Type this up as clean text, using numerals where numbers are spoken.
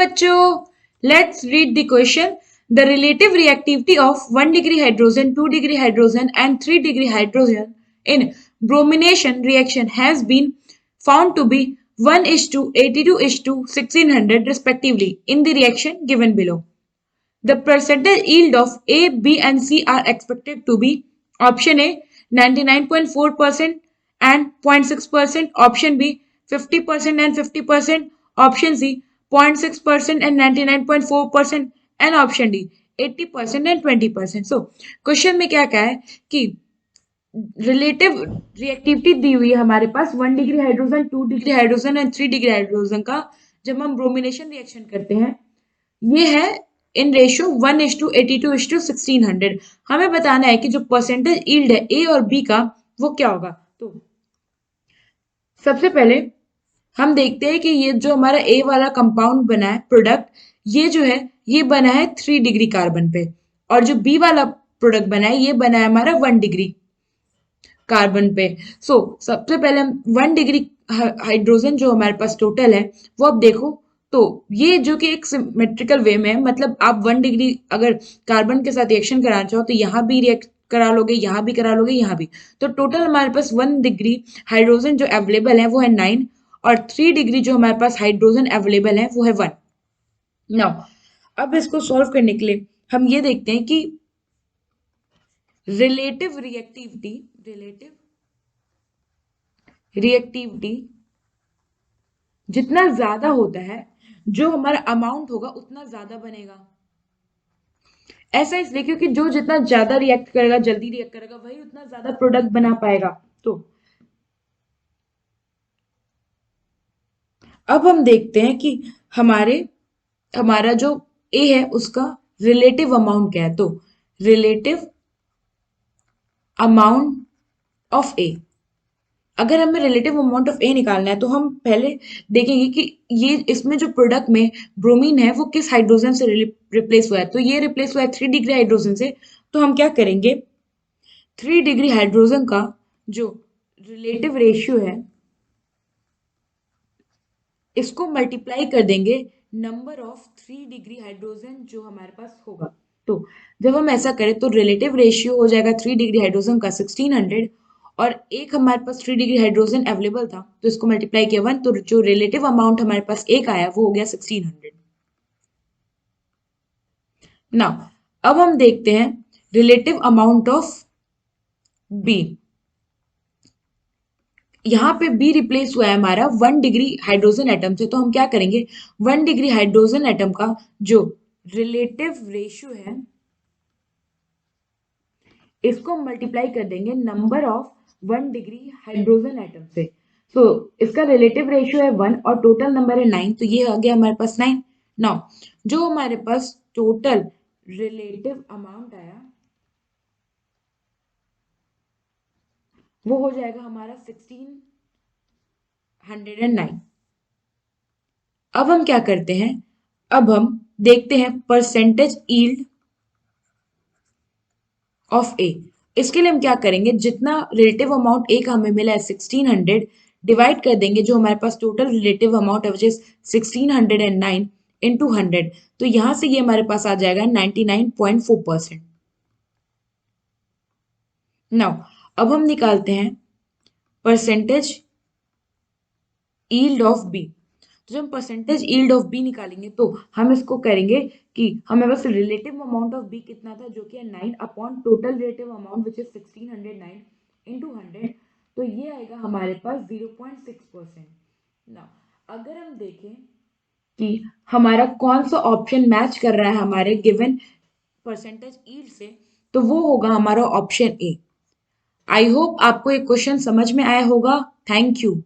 बच्चों, let's read the question. The relative reactivity of 1 degree hydrogen, 2 degree hydrogen and 3 degree hydrogen in bromination reaction has been found to be 1 is to 82 is to 1600 respectively in the reaction given below. The percentage yield of A, B and C are expected to be option A 99.4% and 0.6%, option B 50% and 50%, option C 0.6% and 99.4% and option D 80% and 20%. So question में क्या क्या है कि relative reactivity दी हुई है हमारे पास 1 degree hydrogen, 2 degree hydrogen and 3 degree hydrogen का. जब हम ब्रोमिनेशन रिएक्शन करते हैं ये है इन रेशियो 1:82:1600. हमें बताना है कि जो परसेंटेज यील्ड है ए और बी का वो क्या होगा. तो सबसे पहले हम देखते हैं कि ये जो हमारा ए वाला कंपाउंड बना है प्रोडक्ट, ये जो है ये बना है 3 डिग्री कार्बन पे, और जो बी वाला प्रोडक्ट बना है ये बना है हमारा 1 डिग्री कार्बन पे. सो सबसे पहले हम 1 डिग्री हाइड्रोजन जो हमारे पास टोटल है वो अब देखो. तो ये जो कि एक सिमेट्रिकल वे में है, मतलब आप 1 डिग्री अगर कार्बन के साथ रिएक्शन कराना चाहो तो यहाँ भी रिएक्ट करा लोगे, यहाँ भी करा लोगे, यहाँ भी. तो टोटल हमारे पास 1 डिग्री हाइड्रोजन जो अवेलेबल है वो है 9, और 3 डिग्री जो हमारे पास हाइड्रोजन अवेलेबल है वो है 1. नाउ अब इसको सॉल्व करने के लिए हम ये देखते हैं कि रिलेटिव रिएक्टिविटी जितना ज्यादा होता है जो हमारा अमाउंट होगा उतना ज्यादा बनेगा. ऐसा इसलिए क्योंकि जो जितना ज्यादा रिएक्ट करेगा, जल्दी रिएक्ट करेगा, वही उतना ज्यादा प्रोडक्ट बना पाएगा. तो अब हम देखते हैं कि हमारा जो ए है उसका रिलेटिव अमाउंट क्या है. तो रिलेटिव अमाउंट ऑफ ए, अगर हमें रिलेटिव अमाउंट ऑफ ए निकालना है तो हम पहले देखेंगे कि ये इसमें जो प्रोडक्ट में ब्रोमीन है वो किस हाइड्रोजन से रिप्लेस हुआ है. तो ये रिप्लेस हुआ है 3 डिग्री हाइड्रोजन से. तो हम क्या करेंगे, 3 डिग्री हाइड्रोजन का जो रिलेटिव रेशियो है इसको मल्टीप्लाई कर देंगे नंबर ऑफ 3 डिग्री हाइड्रोजन जो हमारे पास होगा. तो जब हम ऐसा करें तो रिलेटिव रेशियो हो जाएगा 3 डिग्री हाइड्रोजन का 1600, और एक हमारे पास 3 डिग्री हाइड्रोजन अवेलेबल था तो इसको मल्टीप्लाई किया 1, तो जो रिलेटिव अमाउंट हमारे पास एक आया वो हो गया 1600. नाउ अब हम देखते हैं रिलेटिव अमाउंट ऑफ बी. यहाँ पे बी रिप्लेस हुआ है हमारा 1 डिग्री हाइड्रोजन एटम से. तो हम क्या करेंगे, 1 डिग्री हाइड्रोजन एटम का जो रिलेटिव रेशियो है इसको मल्टीप्लाई कर देंगे number of 1 degree hydrogen atom से. सो इसका रिलेटिव रेशियो है 1 और टोटल नंबर है 9, तो ये आ गया हमारे पास 9. नाउ जो हमारे पास टोटल रिलेटिव अमाउंट आया वो हो जाएगा हमारा 1609. अब हम क्या करते हैं, अब हम देखते हैं परसेंटेज यील्ड ऑफ ए. इसके लिए हम क्या करेंगे, जितना रिलेटिव अमाउंट ए का हमें मिला है 1600 डिवाइड कर देंगे जो हमारे पास टोटल रिलेटिव अमाउंट है विच इज 1609 इंटू 100. तो यहां से ये हमारे पास आ जाएगा 99.4%. नाउ अब हम निकालते हैं परसेंटेज यील्ड ऑफ बी. तो जब हम परसेंटेज यील्ड ऑफ बी निकालेंगे तो हम इसको करेंगे कि हमें बस रिलेटिव अमाउंट ऑफ बी कितना था जो कि है 9 upon total relative amount which is 1609 into 100. तो ये आएगा हमारे पास 0.6%. नाउ अगर हम देखें कि हमारा कौन सा ऑप्शन मैच कर रहा है हमारे गिवन परसेंटेज यील्ड से, तो वो होगा हमारा ऑप्शन ए. आई होप आपको ये क्वेश्चन समझ में आया होगा. Thank you.